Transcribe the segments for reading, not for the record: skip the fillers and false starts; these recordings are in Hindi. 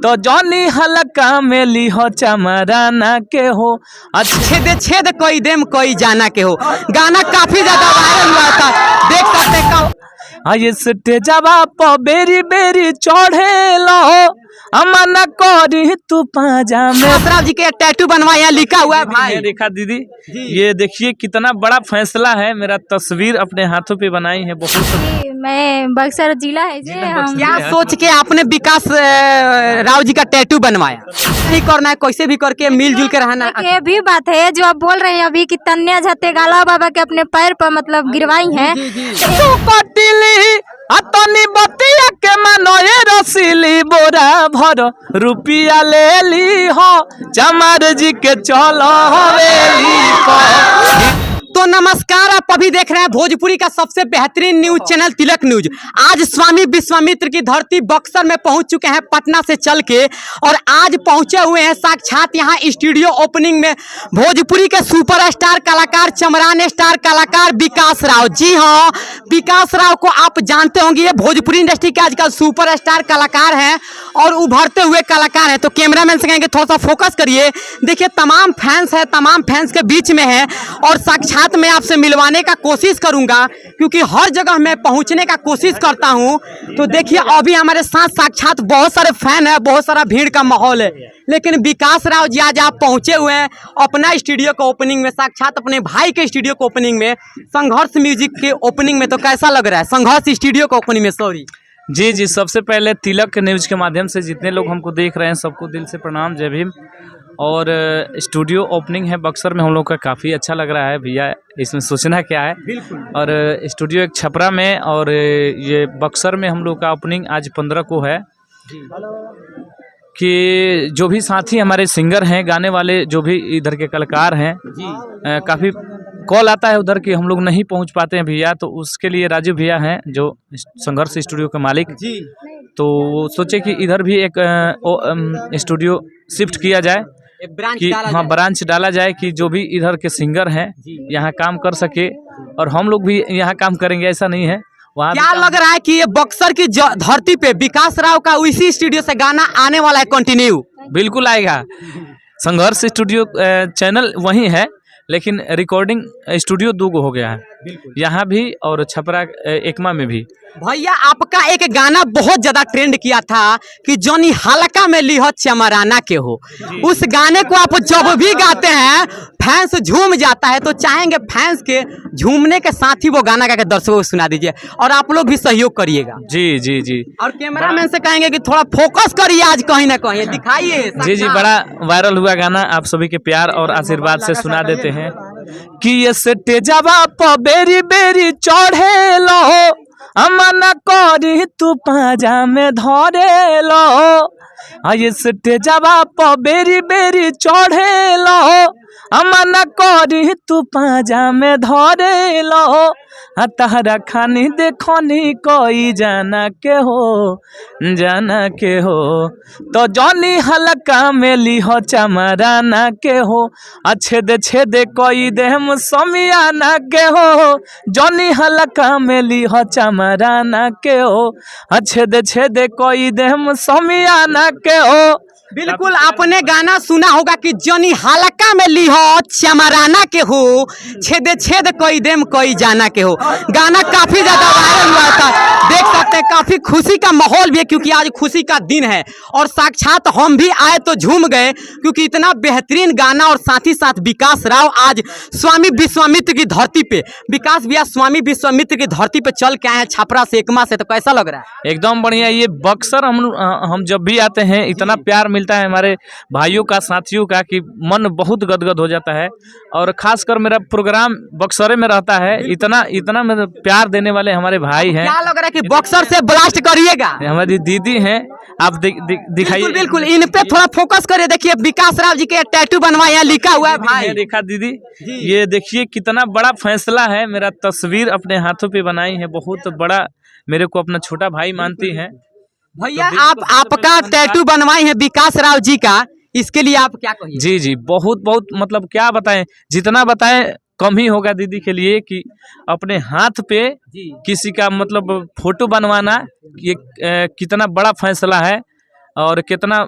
तो जॉनी हल्का में ली हो चमराना के हो। छेद छेद कोई देम कोई जाना के हो, गाना काफी ज्यादा वायरल हुआ था, देख सकते हैं। ये स्टेजवा पर बेरी बेरी चढ़े लो, अमन करी तू पाजा में। राव जी के टैटू बनवाया, यहाँ लिखा हुआ है भाई। देखा दीदी, ये देखिए कितना बड़ा फैसला है, मेरा तस्वीर अपने हाथों पे बनाई है। बहुत मैं बक्सर जिला है जी। क्या सोच के आपने विकास राव जी का टैटू बनवाया? नहीं करना है, कैसे भी करके मिलजुल के रहना है। ये भी बात है जो आप बोल रहे हैं अभी कि तन्या झते गाला बाबा के अपने पैर पर मतलब गिरवाई हैं। अतनी बतिया के मनोए रसीली बोरा भर रुपिया ले ली हो, चमार जी के चलो हवेली पर। तो नमस्कार, आप अभी देख रहे हैं भोजपुरी का सबसे बेहतरीन न्यूज चैनल तिलक न्यूज। आज स्वामी विश्वामित्र की धरती बक्सर में पहुंच चुके हैं पटना से चल के, और आज पहुंचे हुए हैं साक्षात यहाँ स्टूडियो ओपनिंग में भोजपुरी के सुपरस्टार कलाकार, चमरान स्टार कलाकार विकास राव। जी हाँ, विकास राव को आप जानते होंगे, ये भोजपुरी इंडस्ट्री के आजकल सुपरस्टार कलाकार हैं और उभरते हुए कलाकार हैं। तो कैमरामैन से कहेंगे थोड़ा सा फोकस करिए। देखिए तमाम फैंस है, तमाम फैंस के बीच में है और साक्षात मैं आपसे मिलवाने का कोशिश करूंगा, क्योंकि हर जगह मैं पहुंचने का कोशिश करता हूं। तो देखिए अभी हमारे साथ साक्षात बहुत सारे फैन है, बहुत सारा भीड़ का माहौल है, लेकिन विकास राव जी आज आप पहुंचे हुए हैं अपना स्टूडियो के ओपनिंग में, साक्षात अपने भाई के स्टूडियो के ओपनिंग में, संघर्ष म्यूजिक के ओपनिंग में। तो कैसा लग रहा है संघर्ष स्टूडियो के ओपनिंग में? सॉरी जी, सबसे पहले तिलक न्यूज के माध्यम से जितने लोग हमको देख रहे हैं सबको दिल से प्रणाम, जय भीम। और स्टूडियो ओपनिंग है बक्सर में, हम लोग का काफ़ी अच्छा लग रहा है भैया, इसमें सोचना क्या है। बिल्कुल। और स्टूडियो एक छपरा में और ये बक्सर में हम लोग का ओपनिंग आज 15 को है। कि जो भी साथी हमारे सिंगर हैं, गाने वाले जो भी इधर के कलाकार हैं, काफ़ी कॉल आता है उधर कि हम लोग नहीं पहुंच पाते हैं भैया, तो उसके लिए राजू भैया हैं जो संघर्ष स्टूडियो के मालिक जी, तो वो सोचे कि इधर भी एक स्टूडियो शिफ्ट किया जाए, कि हाँ ब्रांच डाला जाए कि जो भी इधर के सिंगर हैं यहाँ काम कर सके और हम लोग भी यहाँ काम करेंगे, ऐसा नहीं है। वहाँ क्या लग रहा है कि ये बक्सर की धरती पे विकास राव का उसी स्टूडियो से गाना आने वाला है कंटिन्यू? बिल्कुल आएगा। संघर्ष स्टूडियो चैनल वही है, लेकिन रिकॉर्डिंग स्टूडियो 2 हो गया है, यहाँ भी और छपरा एकमा में भी। भैया आपका एक गाना बहुत ज्यादा ट्रेंड किया था कि जॉनी हल्का में ली हो चमराना के हो। उस गाने को आप जब भी गाते हैं फैंस झूम जाता है, तो चाहेंगे फैंस के झूमने के साथ ही वो गाना गा के दर्शकों को सुना दीजिए और आप लोग भी सहयोग करिएगा। जी। और कैमरामैन से कहेंगे कि थोड़ा फोकस करिए आज कहीं ना कहीं, दिखाइए। जी, बड़ा वायरल हुआ गाना, आप सभी के प्यार और आशीर्वाद से सुना देते हैं कि ये स्टेजवा पर बेरी बेरी चढ़े लो, अमन करी तू पाजा में धरे लो। ये स्टेजवा पर बेरी बेरी चढ़े लो, अमन करी तू पाजा में धरे लो। तहरा खानी देखनी कोई जाना के हो, तो जॉनी हल्का में ली हो चमराना के हो। छेद छेद कोई देम समियाना के हो, जॉनी हल्का में ली हो चमराना के हो। छेद छेद कोई देम समियाना के हो। बिल्कुल, आपने गाना सुना होगा कि जॉनी हल्का में ली हो चमराना के हो, छेद छेद कोई देम कोई जाना के हो। गाना काफी ज्यादा वायरल हुआ था, देख सकते हैं काफी खुशी का माहौल भी है, क्योंकि आज खुशी का दिन है और साक्षात हम भी आए तो झूम गए, क्योंकि इतना बेहतरीन गाना और साथ ही साथ विकास राव आज स्वामी विश्वामित्र की धरती पे, विकास भैया स्वामी विश्वामित्र की धरती पे चल के आए हैं छपरा से, एकमा से। तो कैसा लग रहा है? एकदम बढ़िया। ये बक्सर हम जब भी आते हैं इतना प्यार मिलता है हमारे भाइयों का, साथियों का, कि मन बहुत गदगद हो जाता है। और खासकर मेरा प्रोग्राम बक्सरे में रहता है, इतना मेरा प्यार देने वाले हमारे भाई हैं। क्या लग रहा है कि बक्सर से ब्लास्ट करिएगा? हमारी दीदी हैं, आप दिखाइए। बिल्कुल, इन पे थोड़ा फोकस करिए। देखिए विकास राव जी के टैटू बनवाया, यहाँ लिखा हुआ है भाई। देखा दीदी, ये देखिए कितना बड़ा फैसला है, मेरा तस्वीर अपने हाथों पे बनाई है, बहुत बड़ा, मेरे को अपना छोटा भाई मानती है भैया। आपका टैटू बनवाए हैं विकास राव जी का, इसके लिए आप क्या कहिए? जी, बहुत मतलब क्या बताएं, जितना बताएं कम ही होगा दीदी के लिए, कि अपने हाथ पे किसी का मतलब फोटो बनवाना ये कितना बड़ा फैसला है। और कितना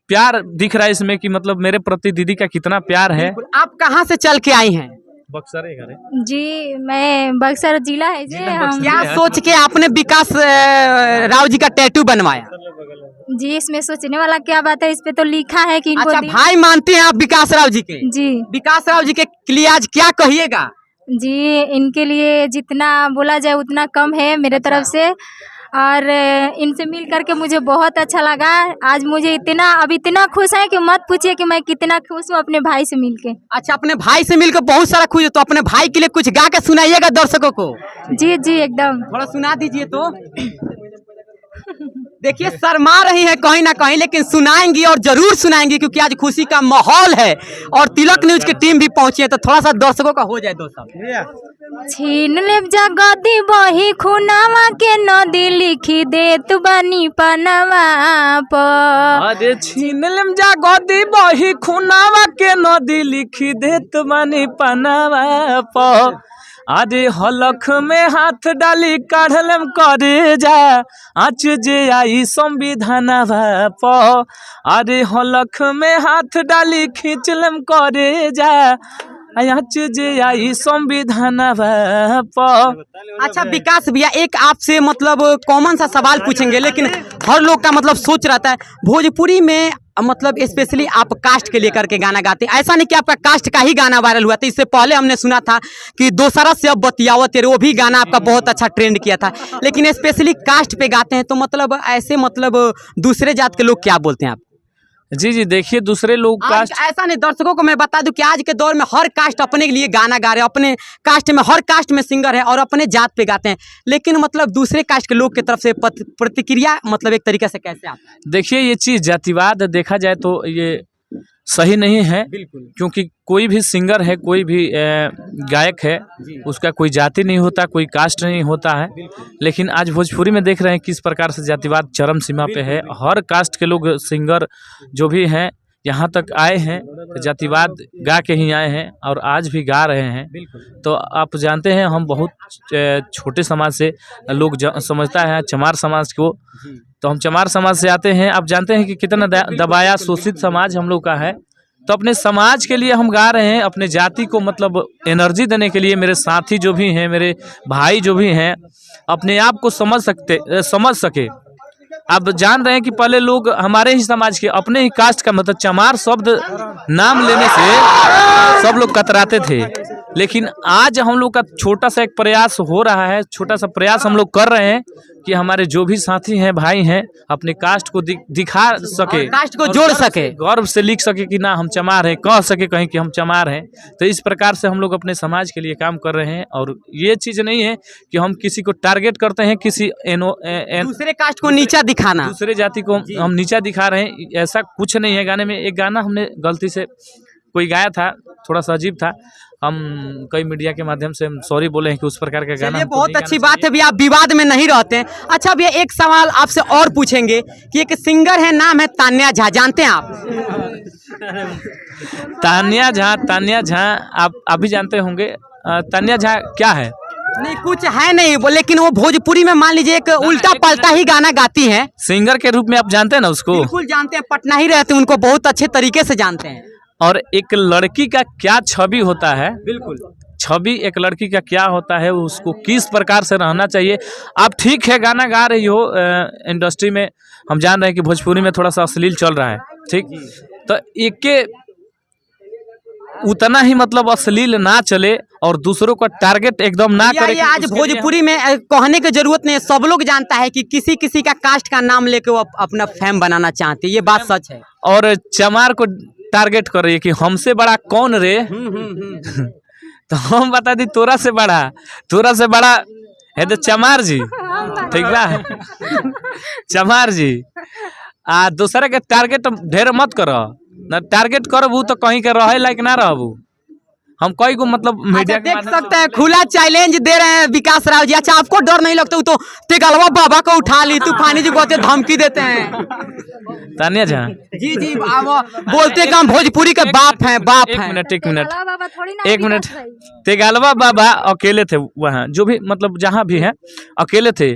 प्यार दिख रहा है इसमें कि मतलब मेरे प्रति दीदी का कितना प्यार है। आप कहाँ से चल के आई हैं? बक्सर है घर है। जी मैं बक्सर जिला है जी। हम क्या सोच के आपने विकास राव जी का टैटू बनवाया? जी इसमें सोचने वाला क्या बात है, इस पे तो लिखा है कि इनको अच्छा, भाई मानते हैं आप विकास राव जी के? जी विकास राव जी के लिए आज क्या कहिएगा? जी इनके लिए जितना बोला जाए उतना कम है मेरे तरफ से, और इनसे मिल करके मुझे बहुत अच्छा लगा। आज मुझे इतना खुश है कि मत पूछिए कि मैं कितना खुश हूँ अपने भाई से मिलके। अच्छा, अपने भाई से मिलकर बहुत सारा खुश, तो अपने भाई के लिए कुछ गा के सुनाइएगा दर्शकों को। जी जी एकदम थोड़ा सुना दीजिए तो। देखिए शर्मा रही है कहीं ना कहीं, लेकिन सुनाएंगी और जरूर सुनाएंगी क्योंकि आज खुशी का माहौल है और तिलक न्यूज की टीम भी पहुंची है, तो थोड़ा सा दर्शकों का हो जाए दोस्तों। छीन ले जगदी बही खुनावा के नदी लिखी दे तू बनी पनवा पर। अरे छीन लेम जागदी बही खुनावा के नदी लिखी देत बानी पनावा प। अरे हलख में हाथ डाली काढ़लम करे जा आँच जे आई संविधानवा प। अरे हलख में हाथ डाली खींचलम करे जा आँच जे आई संविधानवा प। अच्छा विकास भैया, एक आपसे मतलब कॉमन सा सवाल पूछेंगे, लेकिन हर लोग का मतलब सोच रहता है भोजपुरी में मतलब स्पेशली आप कास्ट के लेकर के गाना गाते हैं। ऐसा नहीं कि आपका कास्ट का ही गाना वायरल हुआ था, इससे पहले हमने सुना था कि दोसरा से अब बतियावत तेरे, वो भी गाना आपका बहुत अच्छा ट्रेंड किया था, लेकिन स्पेशली कास्ट पे गाते हैं तो मतलब ऐसे मतलब दूसरे जात के लोग क्या बोलते हैं आप? जी जी देखिए दूसरे लोग आज कास्ट ऐसा नहीं, दर्शकों को मैं बता दूं कि आज के दौर में हर कास्ट अपने के लिए गाना गा रहे हैं, अपने कास्ट में हर कास्ट में सिंगर है और अपने जात पे गाते हैं, लेकिन मतलब दूसरे कास्ट के लोग की तरफ से प्रतिक्रिया मतलब एक तरीके से कैसे आता है? देखिए ये चीज़ जातिवाद देखा जाए तो ये सही नहीं है, बिल्कुल। क्योंकि कोई भी सिंगर है, कोई भी गायक है, उसका कोई जाति नहीं होता, कोई कास्ट नहीं होता है। लेकिन आज भोजपुरी में देख रहे हैं किस प्रकार से जातिवाद चरम सीमा पे है। हर कास्ट के लोग सिंगर जो भी हैं यहाँ तक आए हैं तो जातिवाद गा के ही आए हैं और आज भी गा रहे हैं। तो आप जानते हैं हम बहुत छोटे समाज से लोग समझता है चमार समाज को, तो हम चमार समाज से आते हैं। आप जानते हैं कि कितना दबाया शोषित समाज हम लोग का है, तो अपने समाज के लिए हम गा रहे हैं, अपने जाति को मतलब एनर्जी देने के लिए। मेरे साथी जो भी हैं, मेरे भाई जो भी हैं, अपने आप को समझ सके। आप जान रहे हैं कि पहले लोग हमारे ही समाज के अपने ही कास्ट का मतलब चमार शब्द नाम लेने से सब लोग कतराते थे, लेकिन आज हम लोग का छोटा सा एक प्रयास हो रहा है, छोटा सा प्रयास हम लोग कर रहे हैं कि हमारे जो भी साथी हैं, भाई हैं, अपने कास्ट को दिखा सके, कास्ट को जोड़ सके, गर्व से लिख सके कि ना हम चमार हैं, कह सके कहीं कि हम चमार हैं। तो इस प्रकार से हम लोग अपने समाज के लिए काम कर रहे हैं। और ये चीज़ नहीं है कि हम किसी को टारगेट करते हैं, किसी दूसरे कास्ट को नीचा दिखाना, दूसरे जाति को हम नीचा दिखा रहे हैं, ऐसा कुछ नहीं है। गाने में एक गाना हमने गलती से कोई गाया था, थोड़ा सा अजीब था, हम कई मीडिया के माध्यम से हम सॉरी बोले हैं कि उस प्रकार का गाना। बहुत अच्छी बात है भी, आप विवाद में नहीं रहते हैं। अच्छा भैया एक सवाल आपसे और पूछेंगे कि एक सिंगर है, नाम है तान्या झा, जानते हैं आप? तान्या झा आप अभी जानते होंगे। तान्या झा क्या है? नहीं कुछ है नहीं, लेकिन वो भोजपुरी में मान लीजिए एक उल्टा पलटा ही गाना गाती हैं। सिंगर के रूप में आप जानते हैं ना उसको? बिल्कुल जानते हैं, पटना ही रहते हैं, उनको बहुत अच्छे तरीके से जानते हैं। और एक लड़की का क्या छवि होता है, बिल्कुल छवि एक लड़की का क्या होता है, उसको किस प्रकार से रहना चाहिए। आप ठीक है गाना गा रही हो, इंडस्ट्री में हम जान रहे हैं कि भोजपुरी में थोड़ा सा अश्लील चल रहा है, ठीक, तो एक उतना ही मतलब अश्लील ना चले और दूसरों का टारगेट एकदम ना करे। ये आज भोजपुरी में कहने की जरूरत नहीं, सब लोग जानता है कि किसी किसी का कास्ट का नाम लेके वो अपना फेम बनाना चाहते हैं, ये बात सच है। और चमार को टारगेट कर रही है कि हमसे बड़ा कौन रे। तो हम बता दी तोरा से बड़ा है तो चमार जी, ठीक बा, चमार जी। दूसरे के टारगेट ढेर मत करो, ना टारगेट करबू तो कहीं के रहे लायक ना रहबू। हम कई को मतलब मीडिया अच्छा, देख सकते हैं खुला चैलेंज दे रहे हैं विकास राव जी। अच्छा, आपको डर नहीं लगता? तो तेगलवा बाबा को उठा ली, तूफानी जी को धमकी देते हैं। तानिया जहाँ जी जी, बोलते हैं कि हम भोजपुरी के बाप हैं, बाप एक हैं। मिनट तेगलवा बाबा थोड़ी ना एक मिनट। विकास भाई। तेगालवा बाबा अकेले थे वहाँ, जो भी मतलब जहाँ भी हैं अकेले थे।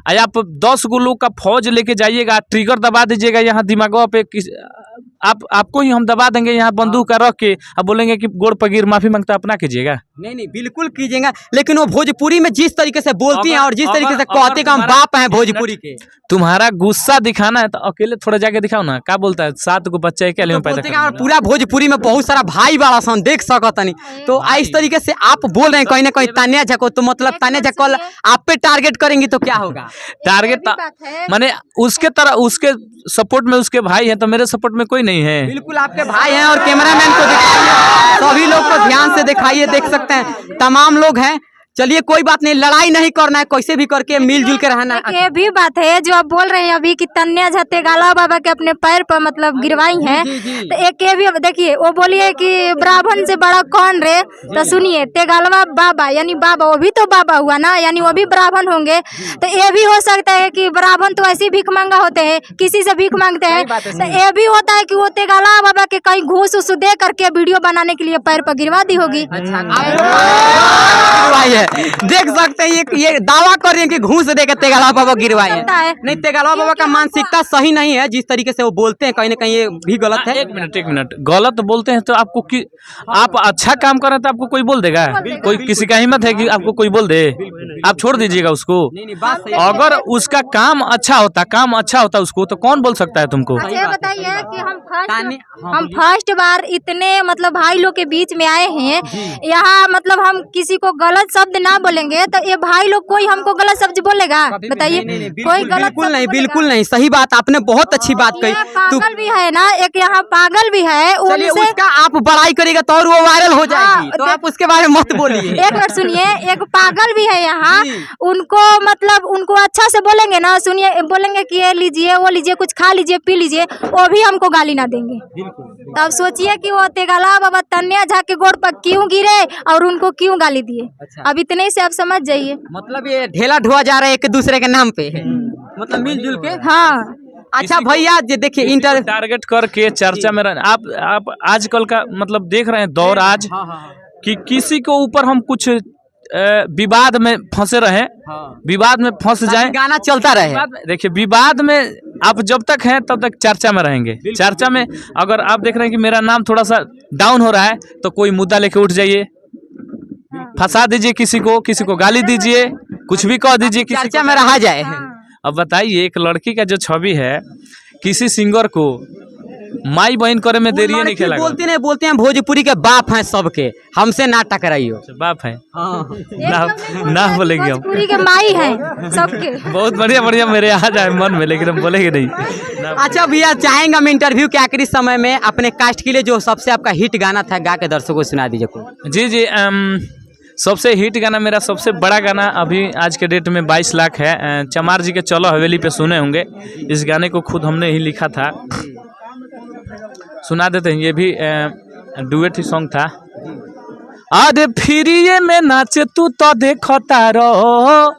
आज आप 10 गो लोग का फौज लेके जाइएगा, ट्रिगर दबा दीजिएगा यहाँ दिमागों पे, आपको ही हम दबा देंगे यहाँ बंदूक का रख के। अब बोलेंगे कि गोड़ पगीर माफी मांगता अपना कीजिएगा। नहीं नहीं, बिल्कुल कीजिएगा, लेकिन वो भोजपुरी में जिस तरीके से बोलती हैं और जिस अगर- तरीके से अगर कहते हैं कि हम तुम्हारा- बाप हैं भोजपुरी के, तुम्हारा गुस्सा दिखाना है तो अकेले थोड़ा जाके दिखाओ ना। क्या बोलता है 7 को बच्चा है क्या तो में पैदा बोलते हैं कि करना? पूरा भोजपुरी में बहुत सारा भाई बड़ा सन देख सकत नहीं। तो इस तरीके से आप बोल रहे हैं कहीं ना कहीं तान्या झा को, तो मतलब तान्या झा कल आप पे टारगेट करेंगी तो क्या होगा? टारगेट ये भी बात है। माने उसके तरह उसके सपोर्ट में उसके भाई हैं, तो मेरे सपोर्ट में कोई नहीं है। बिल्कुल आपके भाई हैं, और कैमरामैन को दिखाइए, सभी लोग को ध्यान से दिखाइए, देख सकते हैं तमाम लोग हैं। चलिए कोई बात नहीं, लड़ाई नहीं करना है, कैसे भी करके मिलजुल के रहना है। ये भी बात है जो आप बोल रहे हैं अभी कि तान्या झा तेगलवा बाबा के अपने पैर पर मतलब गिरवाई हैं। तो एक ये भी देखिए, वो बोलिए कि ब्राह्मण से बड़ा कौन रे, तो सुनिए तेगलवा बाबा यानी बाबा, वो भी तो बाबा हुआ ना, यानी वो भी ब्राह्मण होंगे। तो ये भी हो सकता है कि ब्राह्मण तो ऐसे ही भीख मांगा होते हैं, किसी से भीख मांगते हैं। तो ये भी होता है कि वो तेगलवा बाबा के कहीं घूस उस दे करके वीडियो बनाने के लिए पैर पर गिरवा दी होगी। गिरवाई है, देख सकते हैं ये दावा कर रहे हैं कि घूस देकर तेगलवा बाबा गिरवाई है। लगता है। नहीं, तेगलवा बाबा का मानसिकता सही नहीं है, जिस तरीके से वो बोलते हैं कहीं ना कहीं ये भी गलत है। एक मिनट गलत बोलते हैं तो आपको कि आप अच्छा काम कर रहे हैं तो आपको कोई बोल देगा? कोई किसी का हिम्मत है कि आपको कोई बोल दे? आप छोड़ दीजिएगा उसको। नहीं, बात सही है। अगर उसका काम अच्छा होता उसको, तो कौन बोल सकता है तुमको? अच्छा ये बताइए कि तान्या- हाँ, हम फर्स्ट बार इतने मतलब भाई लोग के बीच में आए हैं यहाँ, मतलब हम किसी को गलत शब्द ना बोलेंगे तो ये भाई लोग कोई हमको गलत शब्द बोलेगा? बताइए, कोई गलत बिल्कुल नहीं, बिल्कुल नहीं, सही बात, आपने बहुत अच्छी बात कही। तो पागल भी है ना, एक यहाँ पागल भी है, चलिए, उनसे उसका आप बड़ाई करेगा तो और वो वायरल हो जाएगी, तो हाँ, आप उसके बारे में मत बोलिए। एक मिनट सुनिए, एक पागल भी है यहाँ, जी। उनको मतलब उनको अच्छा से बोलेंगे ना, सुनिए बोलेंगे कि ये लीजिए वो लीजिए, कुछ खा लीजिए पी लीजिए, वो भी हमको गाली ना देंगे। तब सोचिए कि वो तेगलवा बाबा तान्या झा के गोड़ पर क्यों गिरे और उनको क्यों गाली दिए। अच्छा। अब इतने से आप समझ जाइए। मतलब ये ढेला ढुआ जा रहा है एक दूसरे के नाम पे, मतलब मिलजुल के। हाँ, अच्छा भैया, ये देखिए इंटर टारगेट करके चर्चा में आप आजकल का मतलब देख रहे हैं दौर आज कि किसी को ऊपर हम कुछ विवाद में फंसे रहे, विवाद में फंस जाए, गाना चलता रहे। देखिए विवाद में आप जब तक हैं तब तक चर्चा में रहेंगे। चर्चा में अगर आप देख रहे हैं कि मेरा नाम थोड़ा सा डाउन हो रहा है तो कोई मुद्दा लेके उठ जाइए, फंसा दीजिए किसी को गाली दीजिए, कुछ भी कह दीजिए, किसी चर्चा में रहा जाए। अब बताइए, एक लड़की का जो छवि है, किसी सिंगर को माई बहन करे में देरी नहीं खेला। बोलते हैं भोजपुरी के बाप हैं सबके, हमसे ना टकराइयो। बाप है एकदम ना बोलेंगे हम। भोजपुरी के माई हैं सबके। बहुत बढ़िया मेरे आ जाए मन में, लेकिन हम बोलेंगे नहीं। अच्छा भैया, चाहेंगे हम इंटरव्यू के आखिरी समय में अपने कास्ट के लिए जो सबसे आपका हिट गाना था गा के दर्शकों को सुना दीजिए कोई। जी सबसे हिट गाना, मेरा सबसे बड़ा गाना अभी आज के डेट में 22 लाख है। चमार जी के चलो हवेली पे सुने होंगे। इस गाने को खुद हमने ही लिखा था, सुना देते हैं। ये भी डुएट ही सॉन्ग था। अरे फिरिए में नाचे तू तो देखता रहो,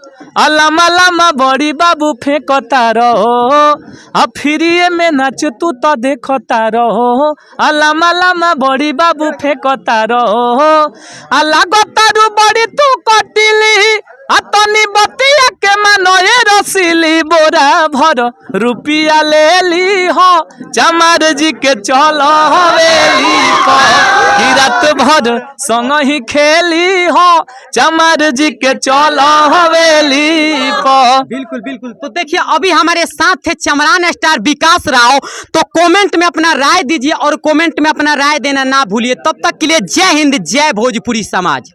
लामा लामा बड़ी बाबू फेंकता रहो। अब फिरिए में नाचे तू तो देखता रहो, लामा लामा बड़ी बाबू फेंकता रहो। लागतारू बड़ी तू कटिली, तनी बतिया के मनोए रसीली, बोरा भर रुपिया ले ली हो चमार जी के चलो हवेली पर, रात भर संग ही खेली हो चमार जी के चलो हवेली पर। बिल्कुल बिल्कुल। तो देखिए, अभी हमारे साथ थे चमरान स्टार विकास राव। तो कमेंट में अपना राय दीजिए और कमेंट में अपना राय देना ना भूलिए। तब तक के लिए जय हिंद, जय भोजपुरी समाज।